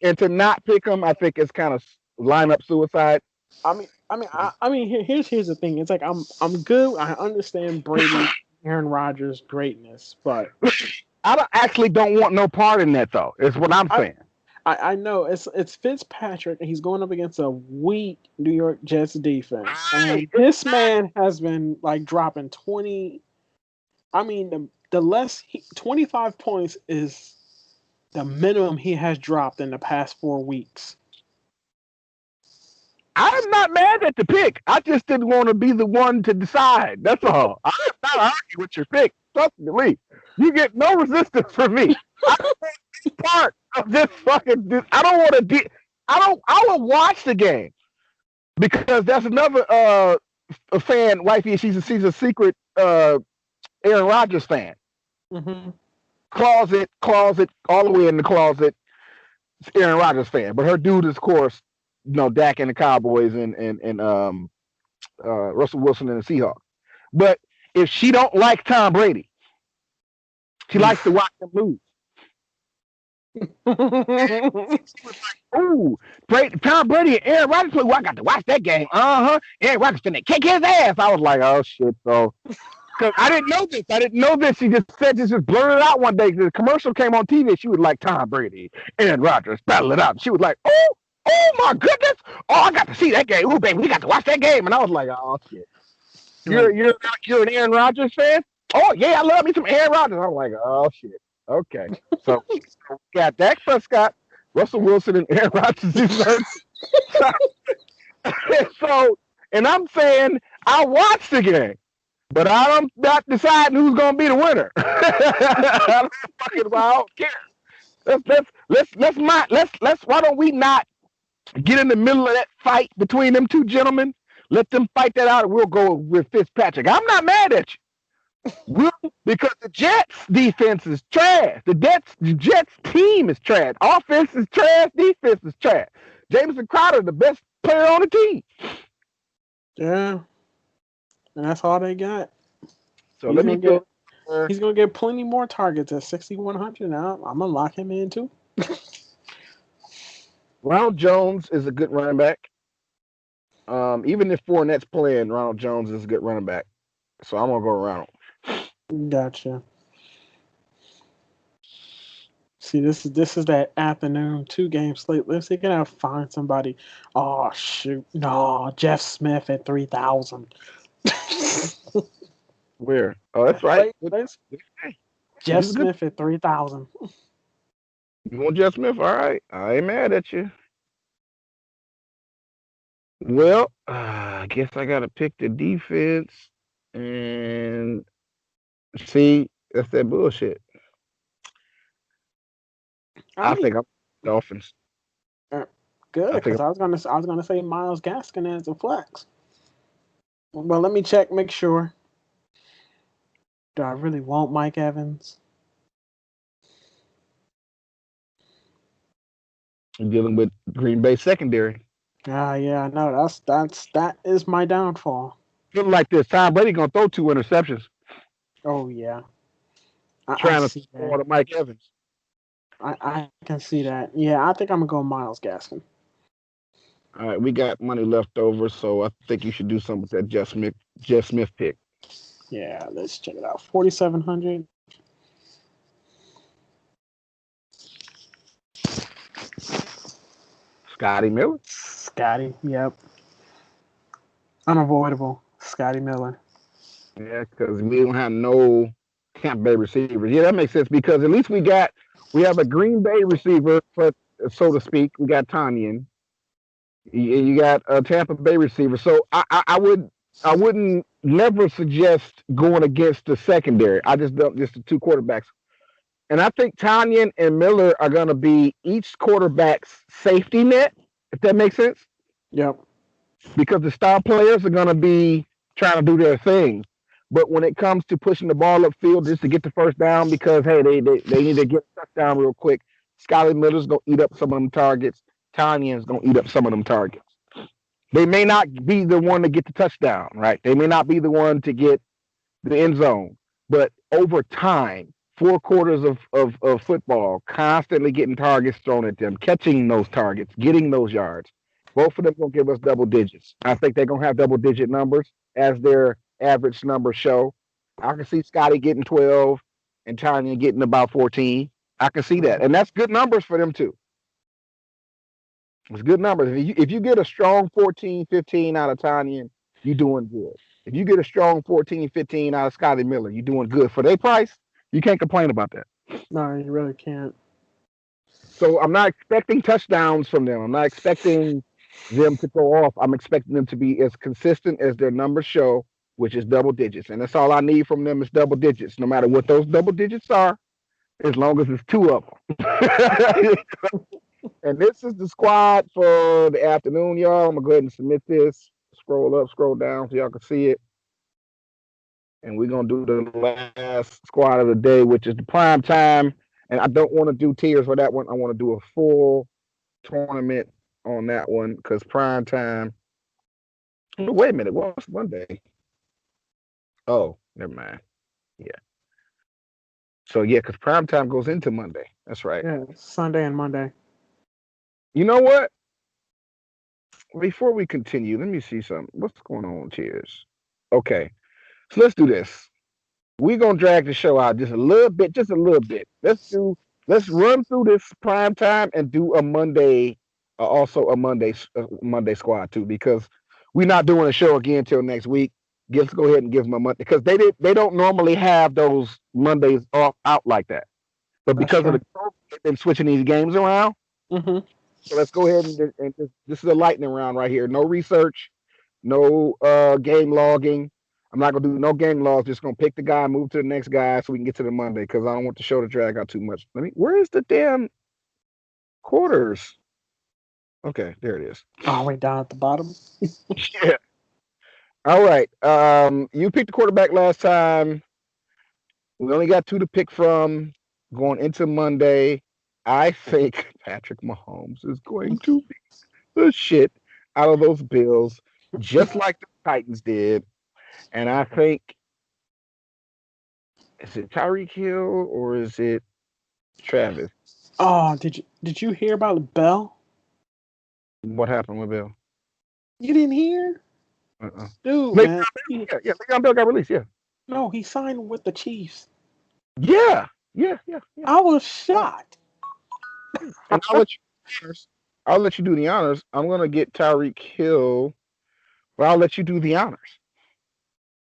and to not pick him, I think it's kind of lineup suicide. Here's the thing. It's like I'm good. I understand Brady, Aaron Rodgers' greatness, but Actually don't want no part in that though. Is what I'm saying. I know it's Fitzpatrick, and he's going up against a weak New York Jets defense, and this man has been like dropping 20. I mean, the 25 points is the minimum he has dropped in the past 4 weeks. I'm not mad at the pick. I just didn't want to be the one to decide. That's all. I'm not arguing with your pick. Trust me, Lee. You get no resistance from me. I don't want to be part of this fucking. I don't want to be. I don't. I will watch the game because that's another a fan, wifey. She's a secret Aaron Rodgers fan. Mm-hmm. Closet, all the way in the closet. Aaron Rodgers fan, but her dude is, of course, Dak and the Cowboys and Russell Wilson and the Seahawks. But if she don't like Tom Brady, she likes to watch him lose. Ooh, Tom Brady and Aaron Rodgers play. Well, I got to watch that game. Aaron Rodgers finna kick his ass. I was like, oh shit, so. Because I didn't know this. She just said this, just blurted it out one day. The commercial came on TV. She was like, Tom Brady, Aaron Rodgers, battle it out. She was like, oh my goodness. Oh, I got to see that game. Ooh, baby, we got to watch that game. And I was like, oh shit. You're an Aaron Rodgers fan? Oh yeah, I love me some Aaron Rodgers. I'm like, oh shit. Okay. So we got Dak Prescott, Russell Wilson, and Aaron Rodgers. So, and I'm saying I watched the game. But I'm not deciding who's gonna be the winner. I don't care. Let's why don't we not get in the middle of that fight between them two gentlemen? Let them fight that out and we'll go with Fitzpatrick. I'm not mad at you. Because the Jets defense is trash. The Jets team is trash. Offense is trash, defense is trash. Jamison Crowder, the best player on the team. Yeah. And that's all they got. So let me go. He's gonna get plenty more targets at 6,100 now. I'm gonna lock him in too. Ronald Jones is a good running back. Even if Fournette's playing, Ronald Jones is a good running back. So I'm gonna go Ronald. Gotcha. See, this is that afternoon 2-game slate. Let's see, can I find somebody? Oh shoot, no, Jeff Smith at 3,000. Where? Oh, that's right. Jeff Smith at 3,000. You want Jeff Smith? All right. I ain't mad at you. Well, I guess I got to pick the defense. And see, that's that bullshit. I think I'm Dolphins. Good, because I was gonna say Myles Gaskin as a flex. Well, let me check, make sure. Do I really want Mike Evans? I'm dealing with Green Bay secondary. Yeah, I know. That is my downfall. Feeling like this, Tom Brady gonna throw 2 interceptions. Oh yeah. Trying to throw to Mike Evans. I can see that. Yeah, I think I'm gonna go Myles Gaskin. All right, we got money left over, so I think you should do something with that Jeff Smith pick. Yeah, let's check it out. 4,700. Scotty Miller. Scotty, yep. Unavoidable. Scotty Miller. Yeah, because we don't have no Tampa Bay receivers. Yeah, that makes sense because at least we have a Green Bay receiver, so to speak. We got Tanyan. You got a Tampa Bay receiver. So I wouldn't never suggest going against the secondary. I just don't, just the 2 quarterbacks. And I think Tanyan and Miller are going to be each quarterback's safety net, if that makes sense. Yep. Because the star players are going to be trying to do their thing. But when it comes to pushing the ball upfield just to get the first down because, hey, they need to get a touchdown real quick, Scotty Miller's going to eat up some of them targets. Tanyan's going to eat up some of them targets. They may not be the one to get the touchdown, right? They may not be the one to get the end zone. But over time, 4 quarters of football, constantly getting targets thrown at them, catching those targets, getting those yards. Both of them going to give us double digits. I think they're going to have double-digit numbers as their average numbers show. I can see Scotty getting 12 and Tanya getting about 14. I can see that. And that's good numbers for them, too. It's good numbers. If you get a strong 14, 15 out of Tanya, you're doing good. If you get a strong 14, 15 out of Scotty Miller, you're doing good. For their price, you can't complain about that. No, you really can't. So I'm not expecting touchdowns from them. I'm not expecting them to go off. I'm expecting them to be as consistent as their numbers show, which is double digits. And that's all I need from them is double digits, no matter what those double digits are, as long as it's two of them. And this is the squad for the afternoon, y'all. I'm going to go ahead and submit this. Scroll up, scroll down so y'all can see it. And we're going to do the last squad of the day, which is the prime time. And I don't want to do tiers for that one. I want to do a full tournament on that one because prime time. Wait a minute. What's Monday? Oh, never mind. Yeah. So, yeah, because prime time goes into Monday. That's right. Yeah, Sunday and Monday. You know what? Before we continue, let me see something. What's going on, Cheers? Okay. So let's do this. We're gonna drag the show out just a little bit, just a little bit. Let's run through this prime time and do a Monday, also a Monday squad too, because we're not doing a show again till next week. Let's go ahead and give them a month because they don't normally have those Mondays off out like that. But That's because of true. the COVID, they've been switching these games around. Mm-hmm. So let's go ahead and this is a lightning round right here. No research, no game logging. I'm not gonna do no game logs. Just gonna pick the guy, move to the next guy, so we can get to the Monday because I don't want the show to drag out too much. Where is the damn quarters? Okay, there it is. Oh, way down at the bottom. Yeah. All right. You picked the quarterback last time. We only got two to pick from going into Monday. I think Patrick Mahomes is going to be the shit out of those Bills, just like the Titans did. And I think, is it Tyreek Hill or is it Travis? Oh, did you hear about Bell? What happened with Bill? You didn't hear? Uh-uh. Dude, Le'Veon man. Bell, yeah, Le'Veon Bell got released. Yeah, No, he signed with the Chiefs. yeah. I was shocked. And I'll let you do the honors. I'm gonna get Tyreek Hill, but I'll let you do the honors.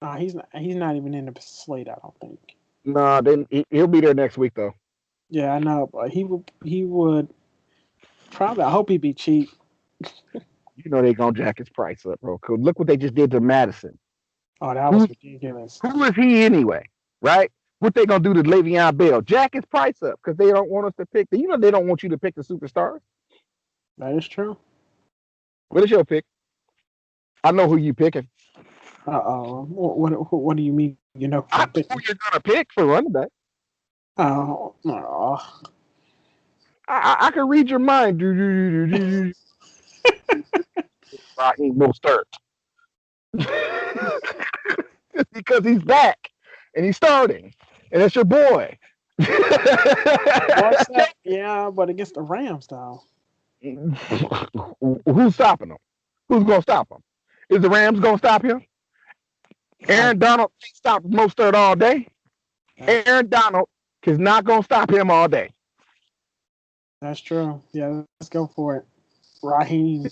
Nah, he's not even in the slate, I don't think. Nah, then he'll be there next week though. Yeah, I know, but he would probably. I hope he'd be cheap. You know they gonna jack his price up, bro. 'Cause look what they just did to Madison. Oh, that was Who ridiculous. who is he anyway? Right? What they gonna do to Le'Veon Bell? Jack his price up because they don't want us to pick. You know they don't want you to pick the superstars. That is true. What is your pick? I know who you picking. What do you mean? You know who I I'm know who picking? you're gonna pick for running back. Oh. I can read your mind. Raheem Mostert. Because he's back and he's starting, and it's your boy. What's that? Yeah, but against the Rams, though. Who's stopping him? Who's gonna stop him? Is the Rams gonna stop him? Aaron Donald can't stop Mostert all day. Aaron Donald is not gonna stop him all day. That's true. Yeah, let's go for it. Raheem.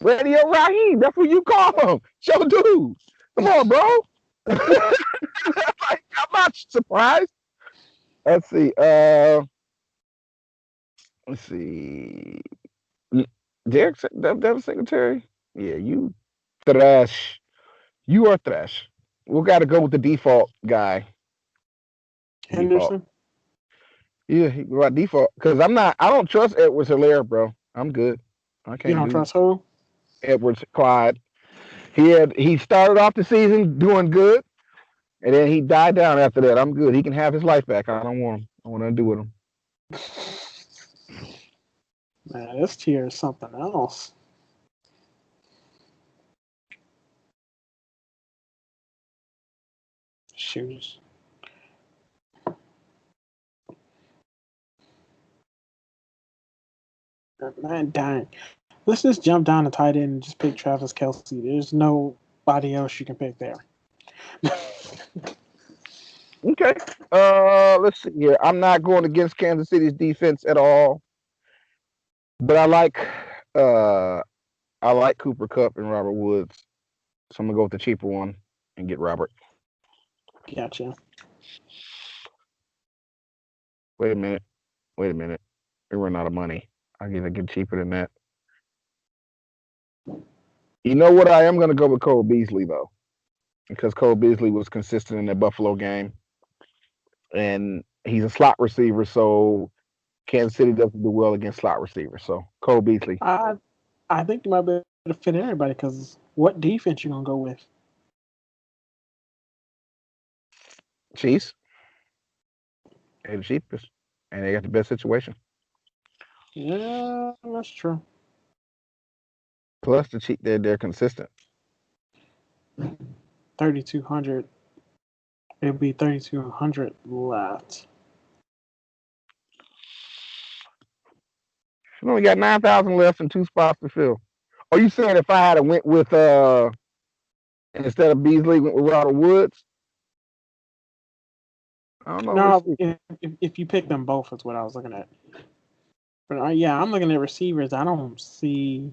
Radio Raheem, that's what you call him. Show dude. Come on, bro. I'm not surprised. Let's see. Let's see. Derek, Devin Secretary. Yeah, you trash. You are trash. We got to go with the default guy. Default. Henderson. Yeah, by default. Because I don't trust Edwards Hilaire, bro. I'm good. I You can't don't do trust who? Edwards Clyde. He started off the season doing good, and then he died down after that. I'm good. He can have his life back. I don't want him. I want to do with him. Man, this tier is something else. Shoes. Man, dang. Let's just jump down to tight end and just pick Travis Kelsey. There's nobody else you can pick there. Okay. Let's see here. I'm not going against Kansas City's defense at all, but I like Cooper Kupp and Robert Woods, so I'm gonna go with the cheaper one and get Robert. Gotcha. Wait a minute. We run out of money. I get cheaper than that. You know what? I am going to go with Cole Beasley though, because Cole Beasley was consistent in that Buffalo game, and he's a slot receiver, so Kansas City doesn't do well against slot receivers. So Cole Beasley. I I think you might be able to fit everybody because what defense you gonna go with? Chiefs. They're the cheapest, and they got the best situation. Yeah, that's true. Plus, the cheap, they're consistent. 3,200. It'll be 3,200 left. You only got 9,000 left and 2 spots to fill. Are you saying if I had went with instead of Beasley, went with Robert Woods? I don't know. Let's No, see. if you pick them both, is what I was looking at. But yeah, I'm looking at receivers. I don't see.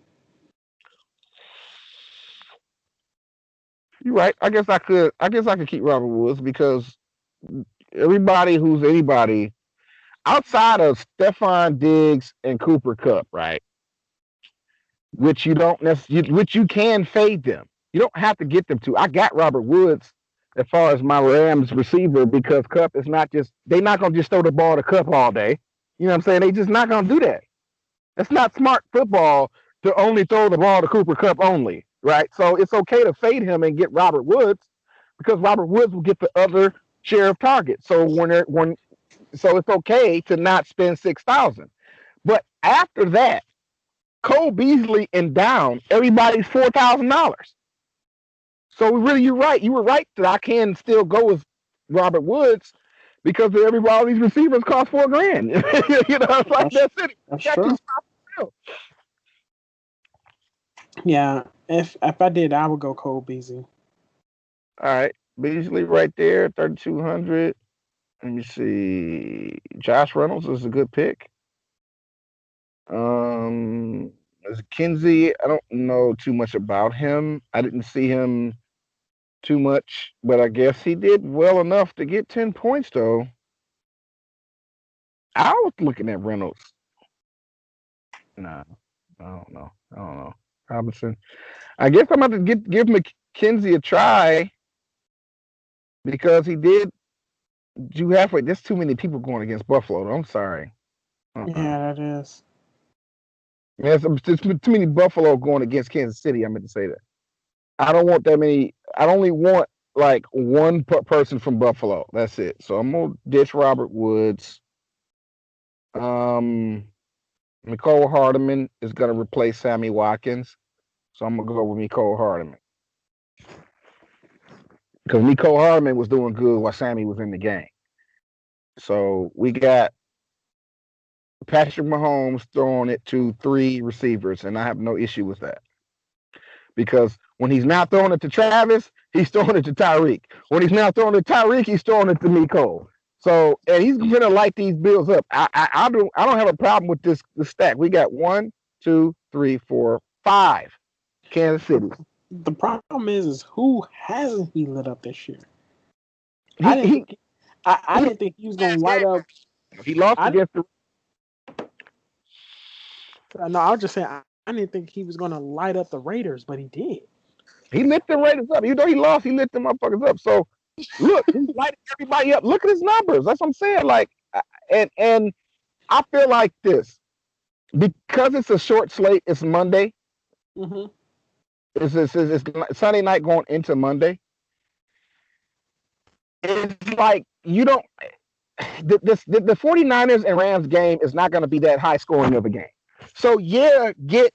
You're right. I guess I could. I guess I could keep Robert Woods because everybody who's anybody outside of Stephon Diggs and Cooper Kupp, right? Which you don't necessarily, which you can fade them. You don't have to get them to. I got Robert Woods as far as my Rams receiver because Kupp is not just. They're not gonna just throw the ball to Kupp all day. You know what I'm saying? They just not gonna do that. That's not smart football to only throw the ball to Cooper Kupp only, right? So it's okay to fade him and get Robert Woods because Robert Woods will get the other share of targets. So so it's okay to not spend 6,000. But after that, Cole Beasley and down, everybody's $4,000. So really, you're right. You were right that I can still go with Robert Woods because everybody, all these receivers cost $4,000. It's like that's it. That's Got you. true. Yeah, if I did, I would go Cole Beasley. All right, Beasley right there, 3,200. Let me see. Josh Reynolds is a good pick. There's Kinsey. I don't know too much about him. I didn't see him too much, but I guess he did well enough to get 10 points though. I was looking at Reynolds. Nah, I don't know. Robinson. I guess I'm about to give McKenzie a try because he did do halfway. There's too many people going against Buffalo. I'm sorry. Yeah, that is. There's too many Buffalo going against Kansas City. I meant to say that. I don't want that many. I only want like one person from Buffalo. That's it. So I'm gonna ditch Robert Woods. Nicole Hardeman is gonna replace Sammy Watkins. So I'm gonna go with Nicole Hardeman. Because Nicole Hardeman was doing good while Sammy was in the game. So we got Patrick Mahomes throwing it to 3 receivers, and I have no issue with that. Because when he's not throwing it to Travis, he's throwing it to Tyreek. When he's not throwing it to Tyreek, he's throwing it to Nicole. So, and he's gonna light these Bills up. I don't have a problem with this stack. We got 1, 2, 3, 4, 5 Kansas City. The problem is who hasn't he lit up this year? I didn't think he was gonna light up. He lost against the. No, I was just saying I didn't think he was gonna light up the Raiders, but he did. He lit the Raiders up. Even though he lost, he lit them motherfuckers up. So look, he's lighting everybody up. Look at his numbers. That's what I'm saying. Like, and I feel like this because it's a short slate. It's Monday. Mm-hmm. It's Sunday night going into Monday. It's like you don't. The 49ers and Rams game is not going to be that high scoring of a game. So yeah, get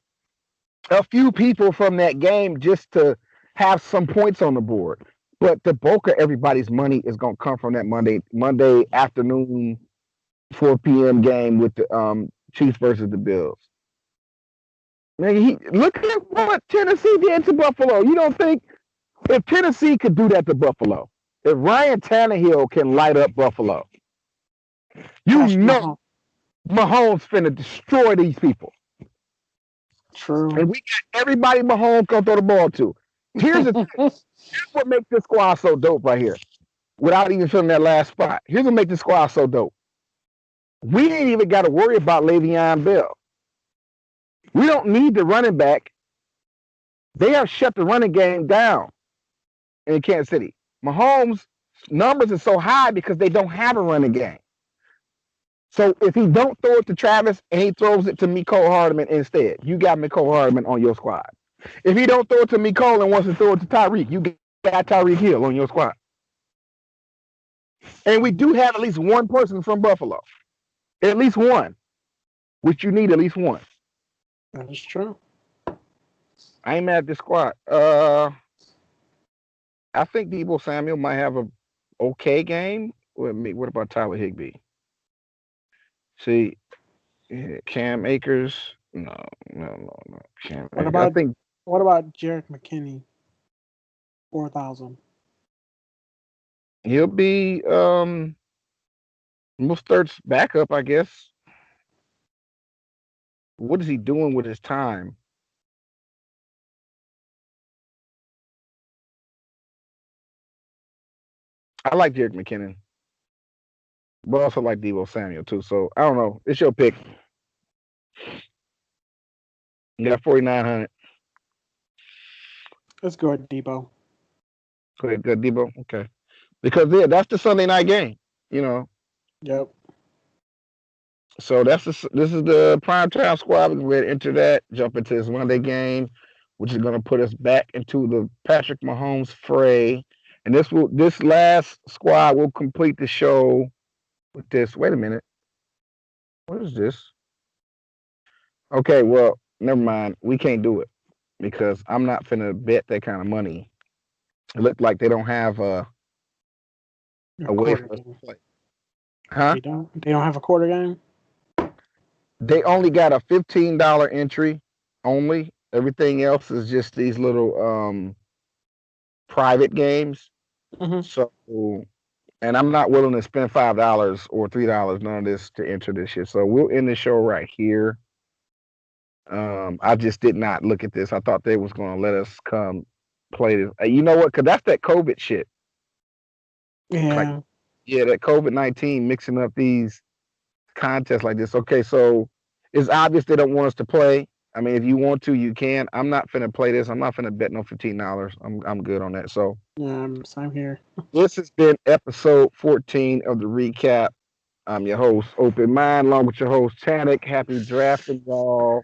a few people from that game just to have some points on the board. But the bulk of everybody's money is going to come from that Monday afternoon, 4 p.m. game with the Chiefs versus the Bills. Man, look at what Tennessee did to Buffalo. You don't think if Tennessee could do that to Buffalo, if Ryan Tannehill can light up Buffalo, know Mahomes finna destroy these people. True. And we got everybody Mahomes gonna throw the ball to. Here's what makes this squad so dope right here. Without even filling that last spot. Here's what makes this squad so dope. We ain't even got to worry about Le'Veon Bell. We don't need the running back They have shut the running game down in Kansas City. Mahomes' numbers are so high because they don't have a running game. So if he don't throw it to Travis and he throws it to Mecole Hardman instead, you got Mecole Hardman on your squad. If he don't throw it to Mecole and wants to throw it to Tyreek, you got Tyreek Hill on your squad. And we do have at least one person from Buffalo. At least one. Which you need at least one. That is true. I ain't mad at this squad. I think Deebo Samuel might have a okay game. What about Tyler Higbee? See, Cam Akers. No. Cam What Akers. about I think. What about Jerick McKinney? 4,000. He'll be Mostert's backup, I guess. What is he doing with his time? I like Jerick McKinnon, but also like Deebo Samuel too. So I don't know. It's your pick. You got 4,900. Let's go ahead, Debo. Go ahead, good Deebo. Okay, because that's the Sunday night game. You know. Yep. So this is the primetime squad. We're going to enter that, jump into this Monday game, which is going to put us back into the Patrick Mahomes fray. And this last squad will complete the show with this. Wait a minute. What is this? Okay, well, never mind. We can't do it because I'm not finna bet that kind of money. It looked like they don't have a way for us to play. Huh? They don't have a quarter game? They only got a $15 entry only. Everything else is just these little private games. Mm-hmm. So, and I'm not willing to spend $5 or $3, none of this, to enter this shit. So we'll end the show right here. I just did not look at this. I thought they was going to let us come play this. You know what? Because that's that COVID shit. Yeah. That COVID-19 mixing up these contests like this. Okay, so it's obvious they don't want us to play. I mean, if you want to, you can. I'm not finna play this. I'm not finna bet no $15. I'm good on that. So yeah, same here. This has been episode 14 of the recap. I'm your host, Open Mind, along with your host, Tannic. Happy drafting, y'all.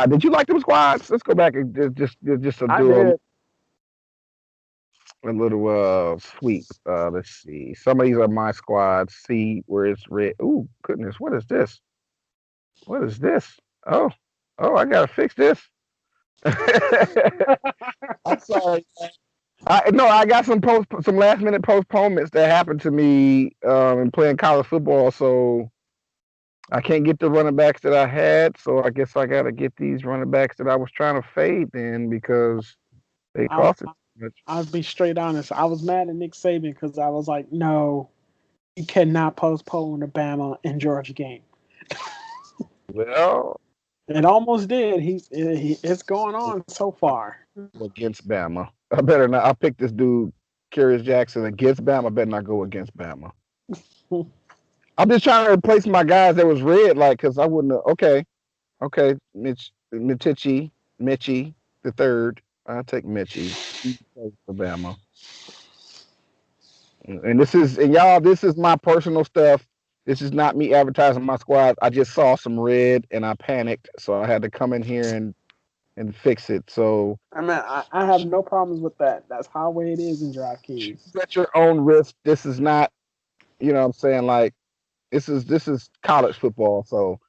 Did you like them squads? Let's go back and just do a little sweep. Let's see. Some of these are my squads. See where it's red. Ooh, goodness, what is this? What is this? Oh, I gotta fix this. I'm sorry. I got some last minute postponements that happened to me in playing college football, so I can't get the running backs that I had. So I guess I got to get these running backs that I was trying to fade then because they cost it too much. I'll be straight honest. I was mad at Nick Saban because I was like, no, you cannot postpone the Bama and Georgia game. Well, it almost did. It's going on so far. Against Bama. I better not. I'll pick this dude, Curious Jackson, against Bama. I better not go against Bama. I'm just trying to replace my guys that was red, like, because I wouldn't have. Okay, Mitchie the third. I'll take Mitchie for Bama. And this is my personal stuff. This is not me advertising my squad. I just saw some red and I panicked, so I had to come in here and fix it. So I mean, I have no problems with that. That's how way it is in DraftKings. At your own risk. This is not, you know what I'm saying, like this is college football, so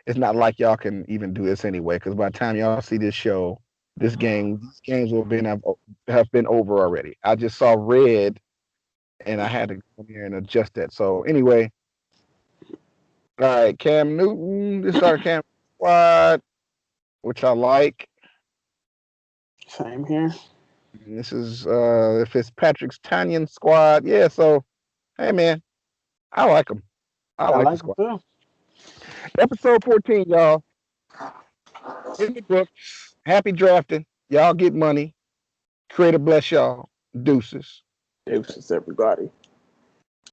it's not like y'all can even do this anyway, because by the time y'all see this show, these games will have been over already. I just saw red and I had to come here and adjust that. So anyway, all right, Cam Newton. This is our Cam squad, which I like. Same here. And this is Fitzpatrick's Tanyan squad. Yeah, so hey man, I like them. I like the squad. Too. Episode 14, y'all. In the books. Happy drafting. Y'all get money. Creator bless y'all. Deuces. Deuces, everybody.